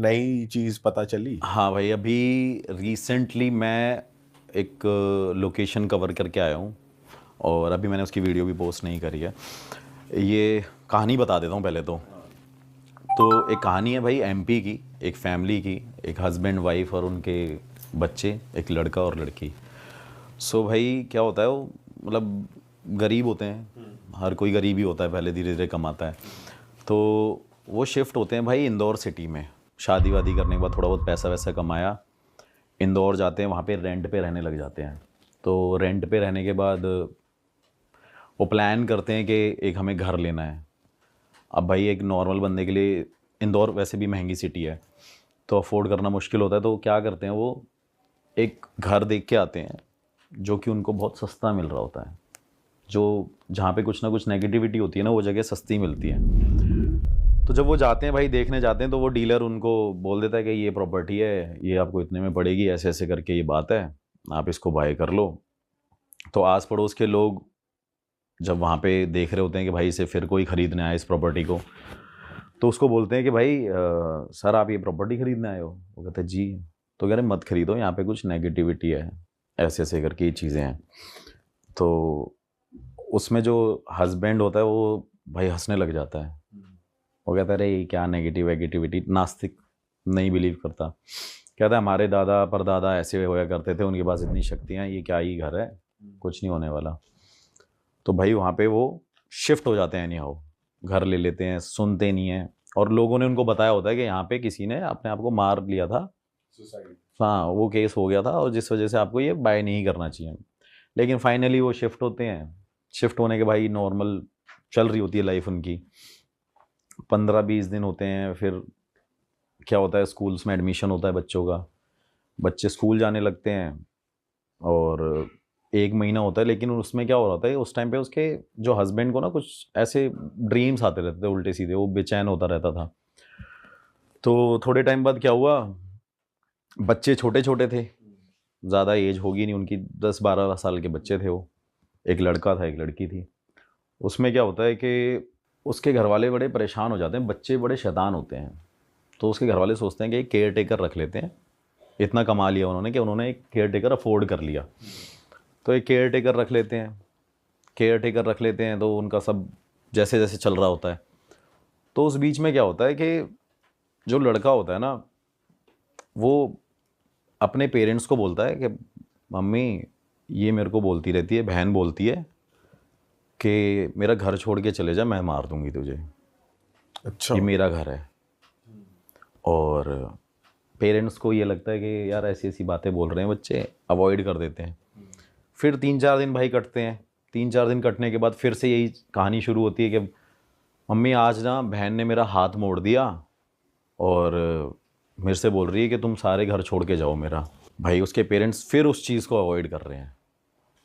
नई चीज़ पता चली? हाँ भाई, अभी रिसेंटली मैं एक लोकेशन कवर करके आया हूँ और अभी मैंने उसकी वीडियो भी पोस्ट नहीं करी है। ये कहानी बता देता हूँ पहले तो एक कहानी है भाई एमपी की, एक फैमिली की, एक हस्बैंड वाइफ और उनके बच्चे, एक लड़का और लड़की। सो भाई क्या होता है, वो मतलब गरीब होते हैं, हर कोई गरीब ही होता है, पहले धीरे धीरे कमाता है। तो वो शिफ्ट होते हैं भाई इंदौर सिटी में, शादी वादी करने के बाद थोड़ा बहुत पैसा वैसा कमाया, इंदौर जाते हैं, वहाँ पे रेंट पे रहने लग जाते हैं। तो रेंट पे रहने के बाद वो प्लान करते हैं कि एक हमें घर लेना है। अब भाई एक नॉर्मल बंदे के लिए इंदौर वैसे भी महंगी सिटी है, तो अफोर्ड करना मुश्किल होता है। तो क्या करते हैं, वो एक घर देख के आते हैं जो कि उनको बहुत सस्ता मिल रहा होता है। जो जहाँ पे कुछ ना कुछ नेगेटिविटी होती है ना, वो जगह सस्ती मिलती है। तो जब वो जाते हैं भाई, देखने जाते हैं, तो वो डीलर उनको बोल देता है कि ये प्रॉपर्टी है, ये आपको इतने में पड़ेगी, ऐसे ऐसे करके ये बात है, आप इसको बाय कर लो। तो आस पड़ोस के लोग जब वहाँ पे देख रहे होते हैं कि भाई इसे फिर कोई ख़रीदने आया इस प्रॉपर्टी को, तो उसको बोलते हैं कि भाई सर आप ये प्रॉपर्टी ख़रीदने आए हो? वो कहते हैं जी। तो कह रहे मत ख़रीदो, यहाँ पे कुछ नेगेटिविटी है, ऐसे ऐसे करके ये चीज़ें हैं। तो उसमें जो हस्बैंड होता है वो भाई हंसने लग जाता है। वो कहता है अरे ये क्या नेगेटिविटी, नास्तिक, नहीं बिलीव करता। कहता है हमारे दादा परदादा ऐसे होया करते थे, उनके पास इतनी शक्तियाँ, ये क्या ही घर है, कुछ नहीं होने वाला। तो भाई वहाँ पे वो शिफ्ट हो जाते हैं, एनी हाउ घर ले लेते हैं, सुनते नहीं हैं। और लोगों ने उनको बताया होता है कि यहाँ पे किसी ने अपने आप को मार लिया था, सुसाइड। हाँ वो केस हो गया था, और जिस वजह से आपको ये बाय नहीं करना चाहिए। लेकिन फाइनली वो शिफ्ट होते हैं। शिफ्ट होने के भाई नॉर्मल चल रही होती है लाइफ उनकी, 15-20 दिन होते हैं। फिर क्या होता है, स्कूल्स में एडमिशन होता है बच्चों का, बच्चे स्कूल जाने लगते हैं। और 1 महीना होता है, लेकिन उसमें क्या हो रहा होता है, उस टाइम पे उसके जो हस्बैंड को ना कुछ ऐसे ड्रीम्स आते रहते थे उल्टे सीधे, वो बेचैन होता रहता था। तो थोड़े टाइम बाद क्या हुआ, बच्चे छोटे छोटे थे, ज़्यादा एज होगी नहीं उनकी, 10-12 साल के बच्चे थे वो। एक लड़का था, एक लड़की थी। उसमें क्या होता है कि उसके घर वाले बड़े परेशान हो जाते हैं, बच्चे बड़े शैतान होते हैं। तो उसके घर वाले सोचते हैं कि एक केयर टेकर रख लेते हैं। इतना कमा लिया उन्होंने कि उन्होंने एक केयर टेकर अफोर्ड कर लिया। तो एक केयर टेकर रख लेते हैं, केयर टेकर रख लेते हैं, तो उनका सब जैसे जैसे चल रहा होता है। तो उस बीच में क्या होता है कि जो लड़का होता है ना, वो अपने पेरेंट्स को बोलता है कि मम्मी ये मेरे को बोलती रहती है, बहन बोलती है कि मेरा घर छोड़ के चले जा, मैं मार दूंगी तुझे, अच्छा। ये मेरा घर है। और पेरेंट्स को ये लगता है कि यार ऐसी ऐसी बातें बोल रहे हैं बच्चे, अवॉइड कर देते हैं। फिर 3-4 दिन भाई कटते हैं। 3-4 दिन कटने के बाद फिर से यही कहानी शुरू होती है कि मम्मी आज ना बहन ने मेरा हाथ मोड़ दिया और मेरे से बोल रही है कि तुम सारे घर छोड़ के जाओ मेरा। भाई उसके पेरेंट्स फिर उस चीज़ को अवॉइड कर रहे हैं,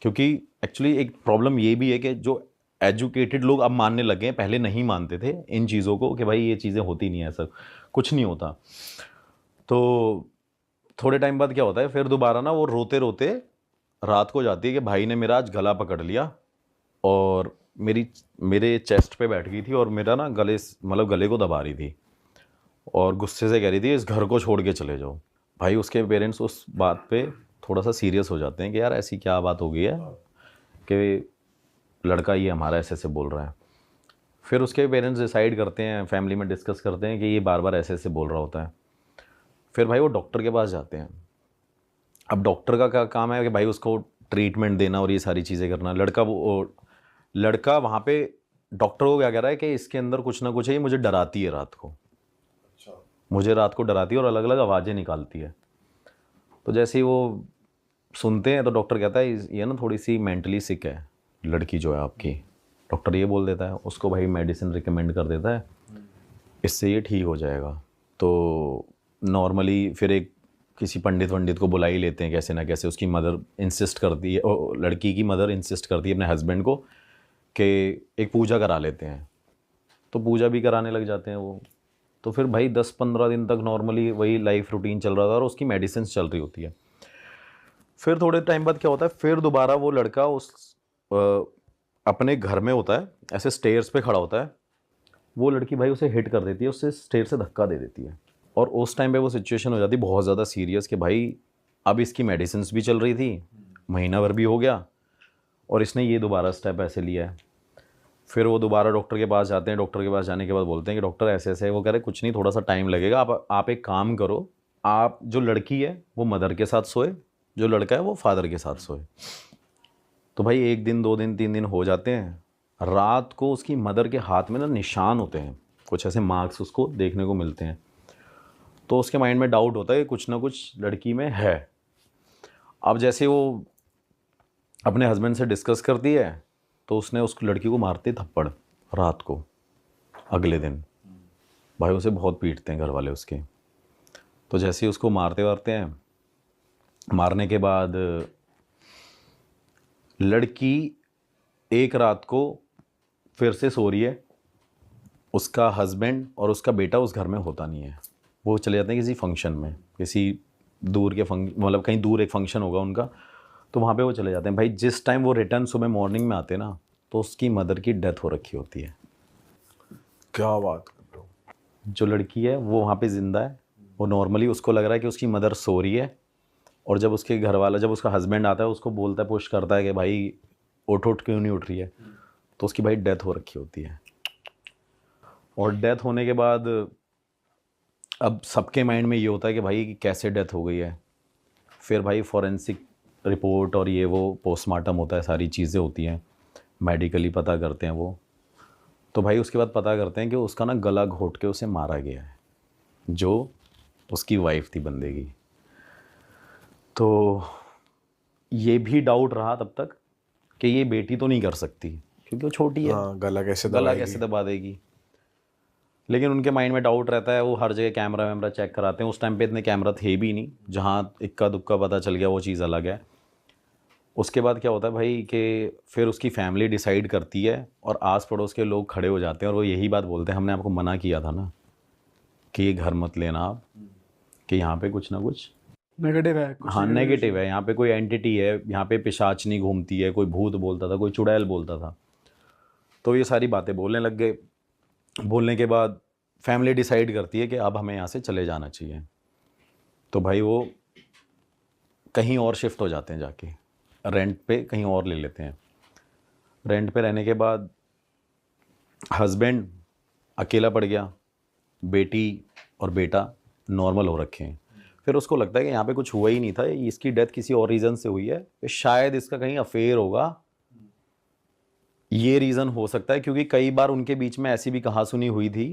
क्योंकि एक्चुअली एक प्रॉब्लम ये भी है कि जो एजुकेटेड लोग अब मानने लगे हैं, पहले नहीं मानते थे इन चीज़ों को कि भाई ये चीज़ें होती नहीं है, ऐसा कुछ नहीं होता। तो थोड़े टाइम बाद क्या होता है, फिर दोबारा ना वो रोते रोते रात को जाती है कि भाई ने मेरा आज गला पकड़ लिया और मेरे चेस्ट पे बैठ गई थी और मेरा ना मतलब गले को दबा रही थी और गुस्से से कह रही थी इस घर को छोड़ के चले जाओ। भाई उसके पेरेंट्स उस बात पे थोड़ा सा सीरियस हो जाते हैं कि यार ऐसी क्या बात हो गई है कि लड़का ये हमारा ऐसे ऐसे बोल रहा है। फिर उसके पेरेंट्स डिसाइड करते हैं, फैमिली में डिस्कस करते हैं कि ये बार बार ऐसे ऐसे बोल रहा होता है। फिर भाई वो डॉक्टर के पास जाते हैं। अब डॉक्टर का क्या काम है कि भाई उसको ट्रीटमेंट देना और ये सारी चीज़ें करना। लड़का वहाँ पे डॉक्टर को क्या कह रहा है कि इसके अंदर कुछ ना कुछ है, ये मुझे डराती है रात को, अच्छा। मुझे रात को डराती है और अलग अलग आवाज़ें निकालती है। तो जैसे ही वो सुनते हैं तो डॉक्टर कहता है ये ना थोड़ी सी मेंटली सिक है लड़की जो है आपकी। डॉक्टर ये बोल देता है उसको, भाई मेडिसिन रिकमेंड कर देता है, इससे ये ठीक हो जाएगा। तो नॉर्मली फिर एक किसी पंडित वंडित को बुला ही लेते हैं कैसे ना कैसे। उसकी मदर इंसिस्ट करती है, लड़की की मदर इंसिस्ट करती है अपने हस्बैंड को कि एक पूजा करा लेते हैं। तो पूजा भी कराने लग जाते हैं वो। तो फिर भाई 10-15 दिन तक नॉर्मली वही लाइफ रूटीन चल रहा था और उसकी मेडिसिन चल रही होती है। फिर थोड़े टाइम बाद क्या होता है, फिर दोबारा वो लड़का अ, अपने घर में होता है, ऐसे स्टेयर्स पे खड़ा होता है। वो लड़की भाई उसे हिट कर देती है, उससे स्टेयर से धक्का दे देती है। और उस टाइम पे वो सिचुएशन हो जाती बहुत ज़्यादा सीरियस कि भाई अब इसकी मेडिसिन्स भी चल रही थी, महीना भर भी हो गया और इसने ये दोबारा स्टेप ऐसे लिया है। फिर वो दोबारा डॉक्टर के पास जाते हैं, डॉक्टर के पास जाने के बाद बोलते हैं कि डॉक्टर ऐसे ऐसे है। वो कह रहे कुछ नहीं, थोड़ा सा टाइम लगेगा, आप एक काम करो, आप जो लड़की है वो मदर के साथ सोए, जो लड़का है वो फादर के साथ सोए। तो भाई 1 दिन 2 दिन 3 दिन हो जाते हैं। रात को उसकी मदर के हाथ में ना निशान होते हैं, कुछ ऐसे मार्क्स उसको देखने को मिलते हैं। तो उसके माइंड में डाउट होता है कि कुछ ना कुछ लड़की में है। अब जैसे वो अपने हस्बैंड से डिस्कस करती है तो उसने उस लड़की को मारते थप्पड़ रात को। अगले दिन भाई उसे बहुत पीटते हैं घर वाले उसके। तो जैसे ही उसको मारते हैं, मारने के बाद लड़की एक रात को फिर से सो रही है। उसका हस्बैंड और उसका बेटा उस घर में होता नहीं है, वो चले जाते हैं किसी फंक्शन में, किसी दूर के मतलब कहीं दूर एक फंक्शन होगा उनका, तो वहाँ पे वो चले जाते हैं। भाई जिस टाइम वो रिटर्न सुबह मॉर्निंग में आते हैं ना, तो उसकी मदर की डेथ हो रखी होती है। क्या बात कर रहे हो? जो लड़की है वो वहाँ पे ज़िंदा है। वो नॉर्मली उसको लग रहा है कि उसकी मदर सो रही है, और जब उसके घर वाला, जब उसका हस्बैंड आता है उसको बोलता है, पुश करता है कि भाई उठ क्यों नहीं उठ रही है, तो उसकी भाई डेथ हो रखी होती है। और डेथ होने के बाद अब सबके माइंड में ये होता है कि भाई कैसे डेथ हो गई है। फिर भाई फॉरेंसिक रिपोर्ट और ये वो पोस्टमार्टम होता है, सारी चीज़ें होती हैं, मेडिकली पता करते हैं वो। तो भाई उसके बाद पता करते हैं कि उसका ना गला घोट के उसे मारा गया है, जो उसकी वाइफ थी बंदे की। तो ये भी डाउट रहा तब तक कि ये बेटी तो नहीं कर सकती क्योंकि वो छोटी है, हाँ, गला गला कैसे दबा देगी। लेकिन उनके माइंड में डाउट रहता है, वो हर जगह कैमरा वैमरा चेक कराते हैं। उस टाइम पे इतने कैमरा थे भी नहीं, जहाँ इक्का दुक्का पता चल गया वो चीज़ अलग है। उसके बाद क्या होता है भाई कि फिर उसकी फैमिली डिसाइड करती है और आस पड़ोस के लोग खड़े हो जाते हैं और वो यही बात बोलते हैं, हमने आपको मना किया था ना कि ये घर मत लेना आप, कि यहाँ पे कुछ ना कुछ नेगेटिव है कुछ। हाँ नेगेटिव है, यहाँ पे कोई एंटिटी है, यहाँ पे पिशाचनी घूमती है, कोई भूत बोलता था, कोई चुड़ैल बोलता था। तो ये सारी बातें बोलने लग गए। बोलने के बाद फैमिली डिसाइड करती है कि अब हमें यहाँ से चले जाना चाहिए। तो भाई वो कहीं और शिफ्ट हो जाते हैं, जाके रेंट पे कहीं और ले लेते हैं। रेंट पे रहने के बाद हस्बैंड अकेला पड़ गया, बेटी और बेटा नॉर्मल हो रखे हैं। फिर उसको लगता है कि यहाँ पे कुछ हुआ ही नहीं था, इसकी डेथ किसी और रीज़न से हुई है, कि शायद इसका कहीं अफेयर होगा। ये रीज़न हो सकता है क्योंकि कई बार उनके बीच में ऐसी भी कहा सुनी हुई थी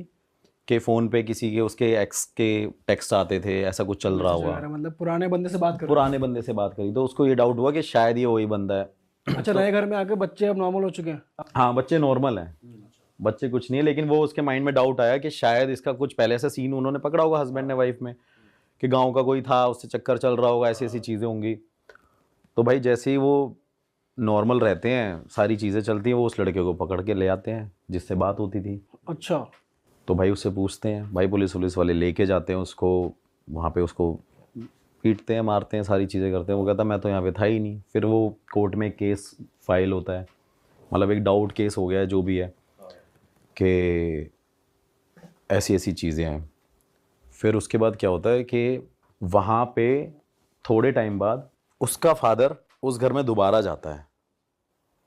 कि फ़ोन पे किसी के उसके एक्स के टेक्स्ट आते थे, ऐसा कुछ चल रहा हुआ, मतलब पुराने बंदे से बात कर पुराने बंदे से बात करी। तो उसको ये डाउट हुआ कि शायद ये वही बंदा है। अच्छा, नए घर में आके बच्चे अब नॉर्मल हो चुके हैं। हाँ बच्चे नॉर्मल हैं, बच्चे कुछ नहीं है, लेकिन वो उसके माइंड में डाउट आया कि शायद इसका कुछ पहले से सीन उन्होंने पकड़ा होगा हस्बैंड ने वाइफ में, कि गांव का कोई था, उससे चक्कर चल रहा होगा, ऐसी ऐसी चीज़ें होंगी। तो भाई जैसे ही वो नॉर्मल रहते हैं, सारी चीज़ें चलती हैं, वो उस लड़के को पकड़ के ले आते हैं जिससे बात होती थी। अच्छा। तो भाई उससे पूछते हैं, भाई पुलिस वाले लेके जाते हैं उसको, वहाँ पे उसको पीटते हैं, मारते हैं, सारी चीज़ें करते हैं। वो कहता मैं तो यहाँ पे था ही नहीं। फिर वो कोर्ट में केस फाइल होता है, मतलब एक डाउट केस हो गया है जो भी है, कि ऐसी ऐसी चीज़ें हैं। फिर उसके बाद क्या होता है कि वहाँ पे थोड़े टाइम बाद उसका फादर उस घर में दोबारा जाता है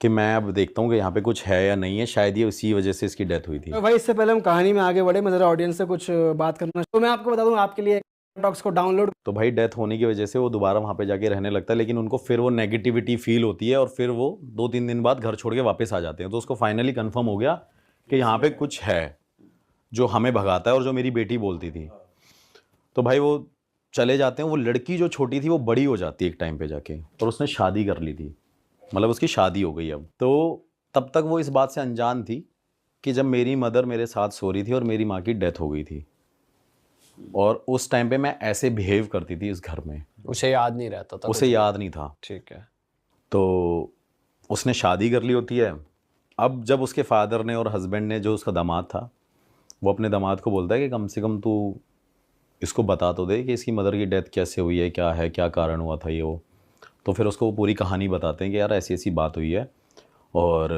कि मैं अब देखता हूँ कि यहाँ पे कुछ है या नहीं है, शायद ये उसी वजह से इसकी डेथ हुई थी। तो भाई इससे पहले हम कहानी में आगे बढ़े, मैं ज़रा ऑडियंस से कुछ बात करना, तो मैं आपको बता दूं आपके लिए टॉक्स को डाउनलोड। तो भाई डेथ होने की वजह से वो दोबारा वहाँ पे जाके रहने लगता है, लेकिन उनको फिर वो नेगेटिविटी फील होती है और फिर वो 2-3 दिन बाद घर छोड़ के वापस आ जाते हैं। तो उसको फाइनली कंफर्म हो गया कि यहाँ पे कुछ है जो हमें भगाता है और जो मेरी बेटी बोलती थी। तो भाई वो चले जाते हैं। वो लड़की जो छोटी थी वो बड़ी हो जाती है एक टाइम पे जाके, और उसने शादी कर ली थी, मतलब उसकी शादी हो गई अब। तो तब तक वो इस बात से अनजान थी कि जब मेरी मदर मेरे साथ सो रही थी और मेरी माँ की डेथ हो गई थी, और उस टाइम पे मैं ऐसे बिहेव करती थी इस घर में। उसे याद नहीं रहता था, उसे याद नहीं था। ठीक है। तो उसने शादी कर ली होती है। अब जब उसके फादर ने और हस्बैंड ने, जो उसका दामाद था, वो अपने दामाद को बोलता है कि कम से कम तू इसको बता तो दे कि इसकी मदर की डेथ कैसे हुई है, क्या कारण हुआ था ये वो। तो फिर उसको वो पूरी कहानी बताते हैं कि यार ऐसी ऐसी बात हुई है और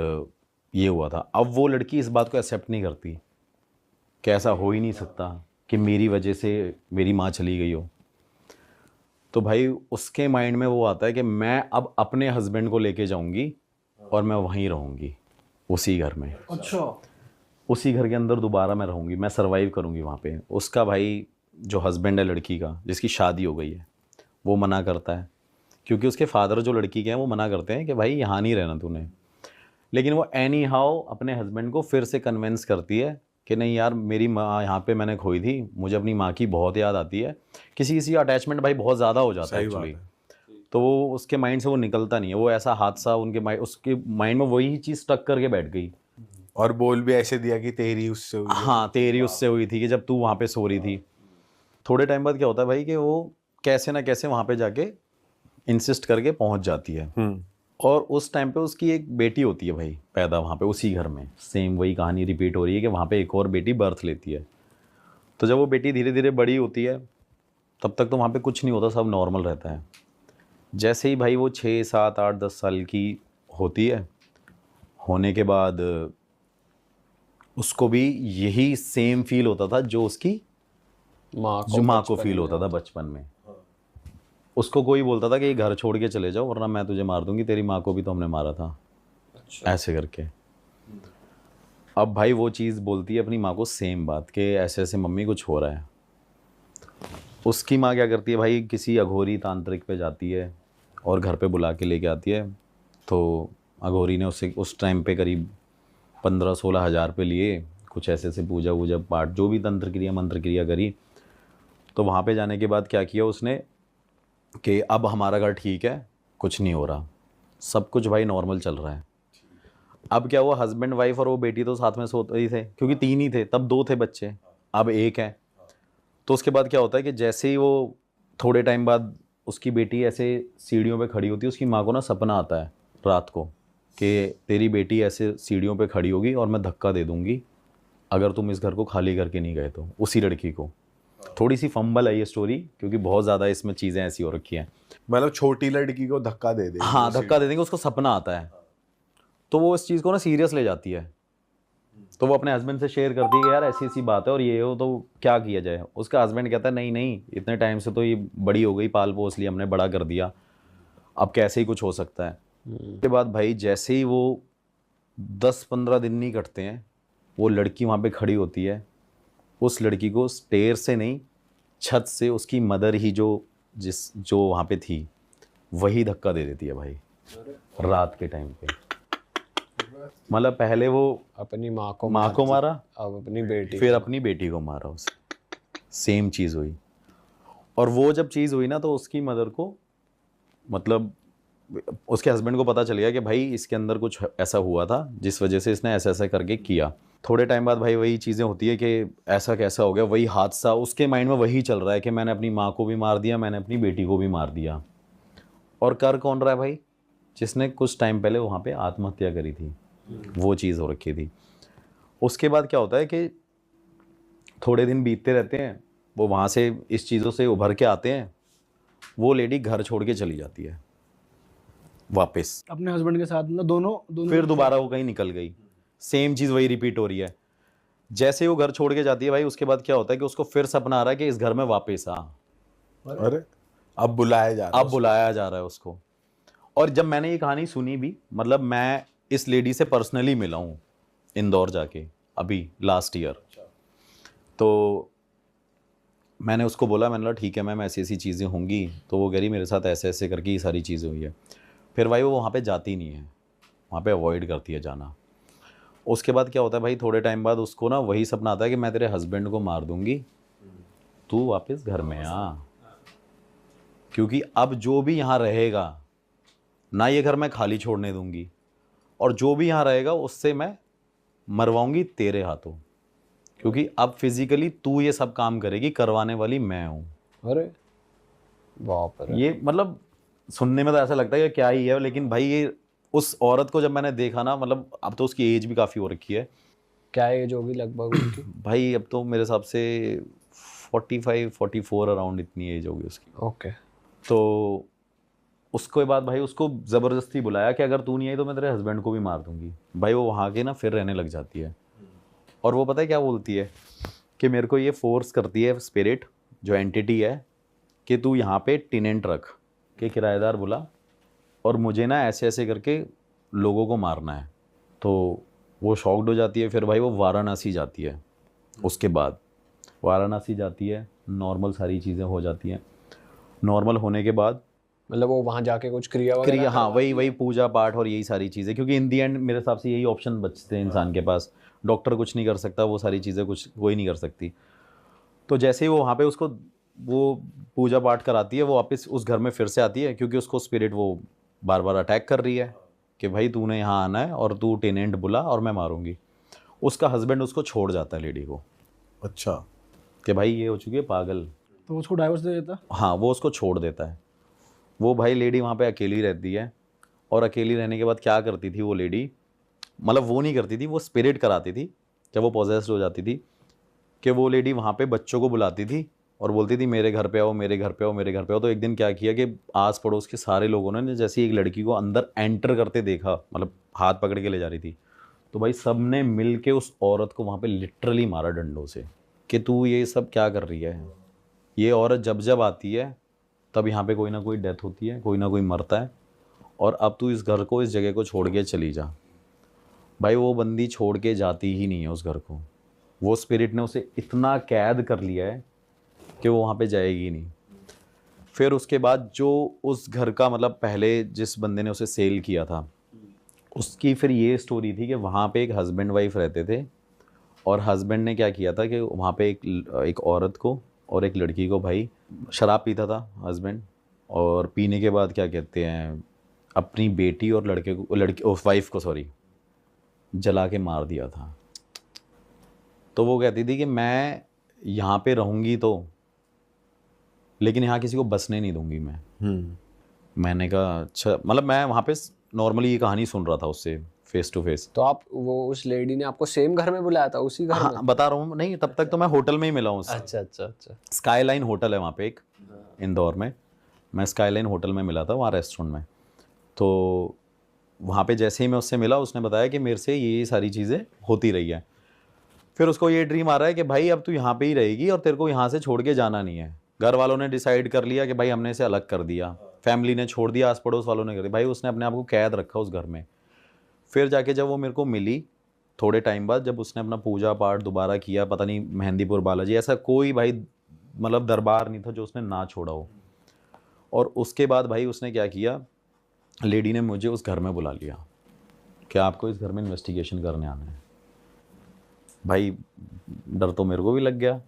ये हुआ था। अब वो लड़की इस बात को एक्सेप्ट नहीं करती कि ऐसा हो ही नहीं सकता, कि मेरी वजह से मेरी माँ चली गई हो, तो भाई उसके माइंड में वो आता है कि मैं अब अपने हस्बैंड को लेके जाऊंगी और मैं वहीं रहूंगी, उसी घर में, अच्छा, उसी घर के अंदर दोबारा मैं रहूंगी, मैं सरवाइव करूंगी वहाँ पे। उसका भाई जो हस्बैंड है लड़की का, जिसकी शादी हो गई है, वो मना करता है, क्योंकि उसके फादर जो लड़की के हैं वो मना करते हैं कि भाई यहाँ नहीं रहना तूने। लेकिन वो एनी हाउ अपने हस्बैंड को फिर से कन्विंस करती है कि नहीं यार, मेरी माँ यहाँ पे मैंने खोई थी, मुझे अपनी माँ की बहुत याद आती है। किसी किसी अटैचमेंट भाई बहुत ज़्यादा हो जाता है सही बात एक्चुअली, है। तो वो उसके माइंड से वो निकलता नहीं है। वो ऐसा हादसा उनके माइंड, उसके माइंड में वही चीज़ स्टक करके बैठ गई। और बोल भी ऐसे दिया कि तेरी उससे हुई है। हाँ, तेरी उससे हुई थी कि जब तू वहाँ पे सो रही थी। थोड़े टाइम बाद क्या होता है भाई कि वो कैसे ना कैसे वहाँ पे जाके इंसिस्ट करके पहुँच जाती है। और उस टाइम पे उसकी एक बेटी होती है भाई पैदा वहाँ पे उसी घर में। सेम वही कहानी रिपीट हो रही है कि वहाँ पे एक और बेटी बर्थ लेती है। तो जब वो बेटी धीरे धीरे बड़ी होती है, तब तक तो वहाँ पे कुछ नहीं होता, सब नॉर्मल रहता है। जैसे ही भाई वो 6, 7, 8, 10 साल की होती है, होने के बाद उसको भी यही सेम फील होता था जो उसकी जो माँ को फील होता था बचपन में। उसको कोई बोलता था कि ये घर छोड़ के चले जाओ वरना मैं तुझे मार दूंगी, तेरी माँ को भी तो हमने मारा था। अच्छा। ऐसे करके अब भाई वो चीज़ बोलती है अपनी माँ को सेम बात कि ऐसे ऐसे मम्मी कुछ हो रहा है। उसकी माँ क्या करती है भाई, किसी अघोरी तांत्रिक पे जाती है और घर पे बुला के लेके आती है। तो अघोरी ने उससे उस टाइम पे करीब 15-16 हज़ार पे लिए, कुछ ऐसे ऐसे पूजा वूजा पाठ जो भी तंत्र क्रिया मंत्र क्रिया करी। तो वहाँ पे जाने के बाद क्या किया उसने कि अब हमारा घर ठीक है, कुछ नहीं हो रहा, सब कुछ भाई नॉर्मल चल रहा है। अब क्या हुआ, हस्बैंड वाइफ और वो बेटी तो साथ में सोते ही थे, क्योंकि 3 ही थे तब, 2 थे बच्चे, अब 1 है। तो उसके बाद क्या होता है कि जैसे ही वो थोड़े टाइम बाद उसकी बेटी ऐसे सीढ़ियों पे खड़ी होती है, उसकी माँ को ना सपना आता है रात को कि तेरी बेटी ऐसे सीढ़ियों पे खड़ी होगी और मैं धक्का दे दूंगी अगर तुम इस घर को खाली करके नहीं गए तो। उसी लड़की को थोड़ी सी फंबल है ये स्टोरी, क्योंकि बहुत ज़्यादा इसमें चीज़ें ऐसी हो रखी हैं। मतलब छोटी लड़की को धक्का दे दे। हाँ, धक्का दे देंगे, उसको सपना आता है। तो वो इस चीज़ को ना सीरियस ले जाती है। तो वो अपने हस्बैंड से शेयर करती है कि यार ऐसी ऐसी बात है और ये हो तो क्या किया जाए। उसका हस्बैंड कहता है नहीं नहीं, इतने टाइम से तो ये बड़ी हो गई, पाल पोस लिया हमने, बड़ा कर दिया, अब कैसे ही कुछ हो सकता है। उसके बाद भाई जैसे ही वो 10-15 दिन नहीं कटते हैं, वो लड़की वहाँ पे खड़ी होती है। उस लड़की को स्टेयर से नहीं, छत से उसकी मदर ही जो वहाँ पे थी वही धक्का दे देती है भाई रात के टाइम पे। मतलब पहले वो अपनी माँ को मारा, अब अपनी बेटी, फिर अपनी बेटी को मारा उसे। सेम चीज़ हुई। और वो जब चीज़ हुई ना, तो उसकी मदर को, मतलब उसके हस्बैंड को पता चल गया कि भाई इसके अंदर कुछ ऐसा हुआ था जिस वजह से इसने ऐसा ऐसा करके किया। थोड़े टाइम बाद भाई वही चीज़ें होती है कि ऐसा कैसा हो गया, वही हादसा उसके माइंड में वही चल रहा है कि मैंने अपनी माँ को भी मार दिया, मैंने अपनी बेटी को भी मार दिया। और कर कौन रहा है भाई, जिसने कुछ टाइम पहले वहाँ पे आत्महत्या करी थी, वो चीज़ हो रखी थी। उसके बाद क्या होता है कि थोड़े दिन बीतते रहते हैं, वो वहाँ से इस चीज़ों से उभर के आते हैं, वो लेडी घर छोड़ के चली जाती है वापस अपने हस्बैंड के साथ, मतलब दोनों फिर दोबारा वो कहीं निकल गई। सेम चीज़ वही रिपीट हो रही है। जैसे ही वो घर छोड़ के जाती है भाई, उसके बाद क्या होता है कि उसको फिर सपना आ रहा है कि इस घर में वापस आ। अरे अब बुलाया जा रहा है। अब बुलाया जा रहा है उसको। और जब मैंने ये कहानी सुनी भी, मतलब मैं इस लेडी से पर्सनली मिला हूँ इंदौर जाके अभी लास्ट ईयर। तो मैंने उसको बोला, मैंने कहा ठीक है मैम ऐसी ऐसी चीज़ें होंगी। तो वो कह रही मेरे साथ ऐसे ऐसे करके ये सारी चीज़ें हुई है। फिर भाई वो वहाँ पे जाती नहीं है, वहाँ पे अवॉइड करती है जाना। उसके बाद क्या होता है भाई, थोड़े टाइम बाद उसको ना वही सपना आता है कि मैं तेरे हस्बैंड को मार दूंगी, तू वापस घर में आ, क्योंकि अब जो भी यहाँ रहेगा ना, ये घर मैं खाली छोड़ने दूंगी, और जो भी यहाँ रहेगा उससे मैं मरवाऊंगी तेरे हाथों, क्योंकि अब फिजिकली तू ये सब काम करेगी, करवाने वाली मैं हूँ। अरे बाप रे। ये मतलब सुनने में तो ऐसा लगता है कि क्या ही है, लेकिन भाई ये उस औरत को जब मैंने देखा ना, मतलब अब तो उसकी एज भी काफ़ी हो रखी है। क्या एज होगी लगभग उनकी? भाई अब तो मेरे हिसाब से 45-44 अराउंड इतनी एज होगी उसकी। ओके। तो उसके बाद भाई उसको ज़बरदस्ती बुलाया कि अगर तू नहीं आई तो मैं तेरे हस्बैंड को भी मार दूंगी। भाई वो वहाँ के ना फिर रहने लग जाती है। और वो पता है क्या बोलती है कि मेरे को ये फोर्स करती है स्पिरिट जो एंटिटी है कि तू यहाँ पे टेनेंट रख कि किराएदार बुला और मुझे ना ऐसे ऐसे करके लोगों को मारना है। तो वो शॉक्ड हो जाती है। फिर भाई वो वाराणसी जाती है। उसके बाद वाराणसी जाती है, नॉर्मल सारी चीज़ें हो जाती हैं। नॉर्मल होने के बाद मतलब वो वहां जाके कुछ क्रिया वगैरह हाँ वही पूजा पाठ और यही सारी चीज़ें, क्योंकि इन दी एंड मेरे हिसाब से यही ऑप्शन बचते हैं इंसान के पास। डॉक्टर कुछ नहीं कर सकता, वो सारी चीज़ें कुछ कोई नहीं कर सकती। तो जैसे ही वो वहाँ पे उसको वो पूजा पाठ कराती है, वो वापस उस घर में फिर से आती है, क्योंकि उसको स्पिरिट वो बार बार अटैक कर रही है कि भाई तूने यहाँ आना है और तू टेनेंट बुला और मैं मारूंगी। उसका हस्बैंड उसको छोड़ जाता है लेडी को। अच्छा। कि भाई ये हो चुकी है पागल। तो उसको डाइवोर्स दे देता। हाँ, वो उसको छोड़ देता है। वो भाई लेडी वहाँ पे अकेली रहती है। और अकेली रहने के बाद क्या करती थी वो लेडी, मतलब वो नहीं करती थी, वो स्पिरिट कराती थी जब वो पॉजेस्ड हो जाती थी, कि वो लेडी वहाँ पे बच्चों को बुलाती थी और बोलती थी मेरे घर पे आओ, मेरे घर पे आओ, मेरे घर पे आओ। तो एक दिन क्या किया कि आस पड़ोस के सारे लोगों ने जैसे एक लड़की को अंदर एंटर करते देखा, मतलब हाथ पकड़ के ले जा रही थी, तो भाई सब ने मिल के उस औरत को वहाँ पे लिटरली मारा डंडों से कि तू ये सब क्या कर रही है। ये औरत जब जब आती है तब यहाँ पे कोई ना कोई डेथ होती है, कोई ना कोई मरता है, और अब तू इस घर को, इस जगह को छोड़ के चली जा। भाई वो बंदी छोड़ के जाती ही नहीं है उस घर को। वो स्पिरिट ने उसे इतना कैद कर लिया है कि वो वहाँ पे जाएगी नहीं। फिर उसके बाद जो उस घर का, मतलब पहले जिस बंदे ने उसे सेल किया था, उसकी फिर ये स्टोरी थी कि वहाँ पे एक हस्बैंड वाइफ रहते थे, और हस्बैंड ने क्या किया था कि वहाँ पे एक औरत को और एक लड़की को, भाई शराब पीता था हस्बैंड, और पीने के बाद क्या कहते हैं अपनी बेटी और वाइफ को जला के मार दिया था। तो वो कहती थी कि मैं यहाँ पे रहूँगी तो, लेकिन यहाँ किसी को बसने नहीं दूंगी मैं। मैंने कहा अच्छा, मतलब मैं वहाँ पे नॉर्मली ये कहानी सुन रहा था उससे फेस टू फेस। तो आप वो उस लेडी ने आपको सेम घर में बुलाया था, उसी घर हाँ, में? बता रहा हूँ, नहीं तब तक तो मैं होटल में ही मिला हूँ उससे। अच्छा अच्छा अच्छा। स्काईलाइन होटल है वहाँ पे एक इंदौर में, मैं स्काईलाइन होटल में मिला था वहाँ रेस्टोरेंट में। तो वहाँ पे जैसे ही मैं उससे मिला, उसने बताया कि मेरे से ये सारी चीज़ें होती रही है। फिर उसको ये ड्रीम आ रहा है कि भाई अब तू यहाँ पे ही रहेगी और तेरे को यहाँ से छोड़ के जाना नहीं है। घर वालों ने डिसाइड कर लिया कि भाई हमने इसे अलग कर दिया, फैमिली ने छोड़ दिया, आस पड़ोस वालों ने कर दिया, भाई उसने अपने आप को कैद रखा उस घर में। फिर जाके जब वो मेरे को मिली थोड़े टाइम बाद, जब उसने अपना पूजा पाठ दोबारा किया, पता नहीं मेहंदीपुर बालाजी, ऐसा कोई भाई मतलब दरबार नहीं था जो उसने ना छोड़ा हो। और उसके बाद भाई उसने क्या किया, लेडी ने मुझे उस घर में बुला लिया कि आपको इस घर में इन्वेस्टिगेशन करने आना है। भाई डर तो मेरे को भी लग गया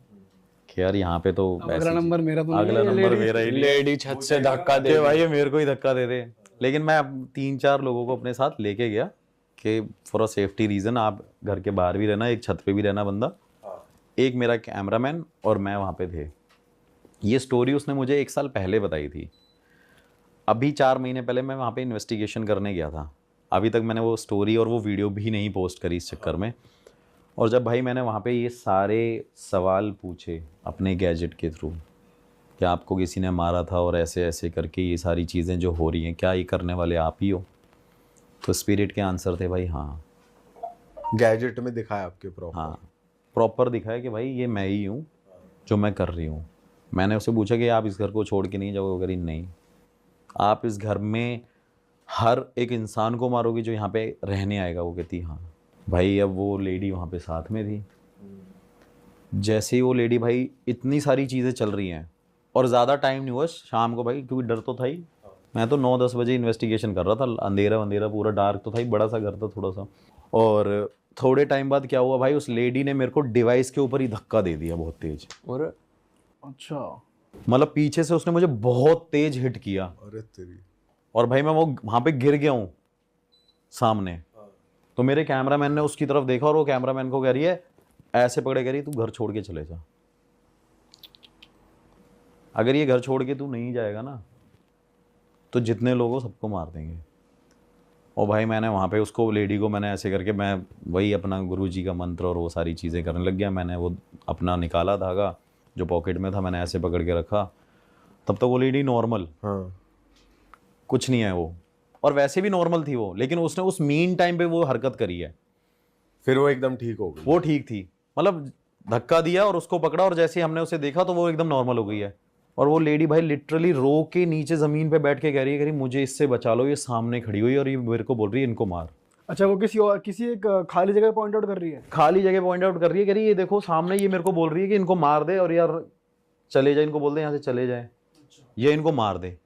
कि यार यहाँ पे तो अगला नंबर मेरा तो नहीं अगला है, नंबर मेरा ही नहीं है। लेडी छत से धक्का दे कि भाई ये मेरे को ही धक्का दे दे। लेकिन मैं 3-4 लोगों को अपने साथ लेके गया कि फॉर अ सेफ्टी रीज़न आप घर के बाहर भी रहना, एक छत पे भी रहना बंदा, एक मेरा कैमरामैन और मैं वहाँ पे थे। ये स्टोरी उसने मुझे 1 साल पहले बताई थी। अभी 4 महीने पहले मैं वहाँ पे इन्वेस्टिगेशन करने गया था। अभी तक मैंने वो स्टोरी और वो वीडियो भी नहीं पोस्ट करी इस चक्कर में। और जब भाई मैंने वहाँ पे ये सारे सवाल पूछे अपने गैजेट के थ्रू कि आपको किसी ने मारा था और ऐसे ऐसे करके ये सारी चीज़ें जो हो रही हैं, क्या ये करने वाले आप ही हो? तो स्पिरिट के आंसर थे भाई हाँ। गैजेट में दिखाया आपके प्रॉपर? हाँ, प्रॉपर दिखाया कि भाई ये मैं ही हूँ जो मैं कर रही हूँ। मैंने उससे पूछा कि आप इस घर को छोड़ के नहीं जाओगे? अगर नहीं, आप इस घर में हर एक इंसान को मारोगे जो यहाँ पे रहने आएगा? वो कहती हाँ। भाई अब वो लेडी वहाँ पे साथ में थी। जैसे ही वो लेडी, भाई इतनी सारी चीज़ें चल रही हैं और ज़्यादा टाइम नहीं हुआ शाम को भाई, क्योंकि डर तो था ही। मैं तो 9-10 बजे इन्वेस्टिगेशन कर रहा था, अंधेरा पूरा डार्क तो था ही, बड़ा सा घर था थोड़ा सा। और थोड़े टाइम बाद क्या हुआ भाई, उस लेडी ने मेरे को डिवाइस के ऊपर ही धक्का दे दिया बहुत तेज। और अच्छा, मतलब पीछे से उसने मुझे बहुत तेज हिट किया। अरे तेरी। और भाई मैं वो वहाँ पे गिर गया हूँ सामने। तो मेरे कैमरामैन ने उसकी तरफ देखा और वो कैमरामैन को कह रही है, ऐसे पकड़े कह रही तू घर छोड़ के चले जा। अगर ये घर छोड़ के तू नहीं जाएगा ना तो जितने लोग हो सबको मार देंगे। और भाई मैंने वहाँ पे उसको, लेडी को मैंने ऐसे करके, मैं वही अपना गुरुजी का मंत्र और वो सारी चीज़ें करने लग गया। मैंने वो अपना निकाला धागा जो पॉकेट में था, मैंने ऐसे पकड़ के रखा। तब तक वो लेडी नॉर्मल, हाँ। कुछ नहीं है वो, और वैसे भी नॉर्मल थी वो, लेकिन उसने उस मीन टाइम पे वो हरकत करी है। फिर वो एकदम ठीक हो गई? वो ठीक थी, मतलब धक्का दिया और उसको पकड़ा, और जैसे ही हमने उसे देखा तो वो एकदम नॉर्मल हो गई है। और वो लेडी भाई लिटरली रो के नीचे जमीन पे बैठ के कह रही है मुझे इससे बचा लो, ये सामने खड़ी हुई है और ये मेरे को बोल रही है इनको मार। अच्छा, वो किसी एक खाली जगह पॉइंट आउट कर रही है? खाली जगह पॉइंट आउट कर रही है, कह रही है ये देखो सामने, ये मेरे को बोल रही है कि इनको मार दे और यार चले जाए, इनको बोल दे यहाँ से चले जाए, ये इनको मार दे।